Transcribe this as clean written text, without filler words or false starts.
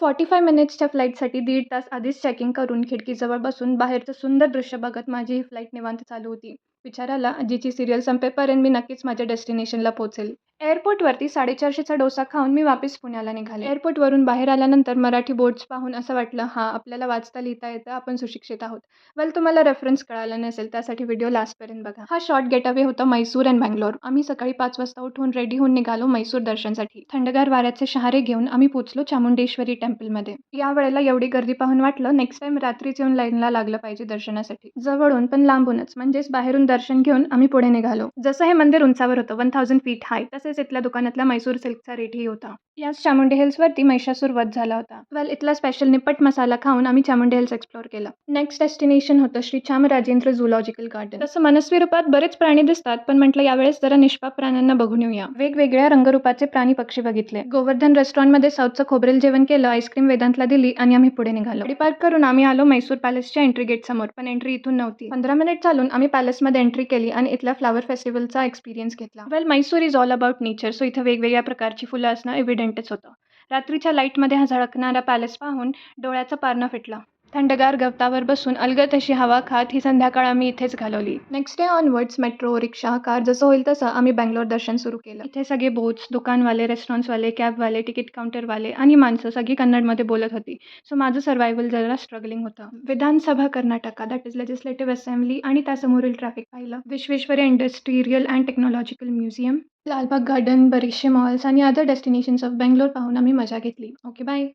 45 मिनिट्सच्या फ्लाईटसाठी 1.5 तास आधीच चेकिंग करून खिडकीजवळ बसून बाहेरचं सुंदर दृश्य बघत माझी ही फ्लाईट निवांत चालू होती. विचार आला, आजीची सिरियल संपेपर्यंत मी नक्कीच माझ्या डेस्टिनेशनला पोहोचेल. एअरपोर्टवरती 450चा डोसा खाऊन मी वापस पुण्याला निघाले. एअरपोर्टवरून बाहेर आल्यानंतर मराठी बोर्ड्स पाहून असं वाटलं, हां, आपल्याला वाचता लिहिता येतं, आपण सुशिक्षित आहोत. वेल, तुम्हाला रेफरन्स कळाला नसेल त्यासाठी व्हिडिओ लास्टपर्यंत बघा. हा शॉर्ट गेटअवे होता मैसूर अँड बंगलोर. आम्ही सकाळी 5 वाजता उठून रेडी होऊन निघालो मैसूर दर्शनसाठी. थंडगार वाऱ्याचे शहारे घेऊन आम्ही पोहोचलो चामुंडेश्वरी टेम्पलमध्ये. यावेळेला एवढी गर्दी पाहून वाटलं, नेक्स्ट टाइम रात्रीच येऊन लाईनला लागलं पाहिजे दर्शनासाठी. जवळून पण लांबूनच, म्हणजेच बाहेरून दर्शन घेऊन आम्ही पुढे निघालो. जसं हे मंदिर उंचावर होतं 1000 फीट हाय, तसेच इथल्या दुकानातला मैसूर सिल्कचा रेटही होता. याच चामुंडी हिल्सवरती महिषासूर वध झाला होता. वेल, इथला स्पेशल निप्पट मसाला खाऊन आम्ही चामुंडी हिल्स एक्सप्लोर केलं. नेक्स्ट डेस्टिनेशन होतं श्री चामराजेंद्र झूलॉजिकल गार्डन. तसं मनस्वी रूपात बरेच प्राणी दिसतात, पण म्हटलं यावेळेस जरा निष्पाप प्राण्यांना बघून येऊया. वेगवेगळ्या रंगरूपाचे प्राणी पक्षी बघितले. गोवर्धन रेस्टॉरंटमध्ये साऊथचं खोबरेल जेवण केलं, आईस्क्रीम वेदांतला दिली आणि आम्ही पुढे निघालो. गाडी पार्क करून आम्ही आलो मैसूर पॅलेसच्या एंट्री गेट समोर, पण एंट्री इथून नव्हती. 15 मिनिट चालून आम्ही पॅलेसमध्ये एंट्री केली आणि इथल्या फ्लावर फेस्टिवलचा एक्सपिरियन्स घेतला. Well, Mysore is all about nature, so इथं वेगवेगळ्या प्रकारची फुलं असणं एव्हिडेंटच होतं. रात्रीच्या लाईटमध्ये हा झळकणारा पॅलेस पाहून डोळ्याचा पारणा फिटला. थंडगार गवतावर बसून अलगद अशी हवा खात ही संध्याकाळ आम्ही इथेच घालवली. नेक्स्ट डे ऑनवर्ड्स मेट्रो, रिक्षा, कार जसं होईल तसं आम्ही बंगलोर दर्शन सुरू केलं. इथे सगळे बोट्स, दुकानवाले, रेस्टॉरंट्सवाले, कॅबवाले, तिकीट काउंटरवाले आणि माणसं सगळी कन्नडमध्ये बोलत होती. सो माझं सर्व्हायवल जरा स्ट्रगलिंग होतं. विधानसभा Karnataka, that is legislative assembly आणि त्यासमोरील ट्रॅफिक पाहिलं. Visvesvaraya industrial and technological museum, Lalbagh garden, बरेचसे मॉल्स आणि अदर डेस्टिनेशन्स ऑफ बंगलोर पाहून आम्ही मजा घेतली. Okay, bye.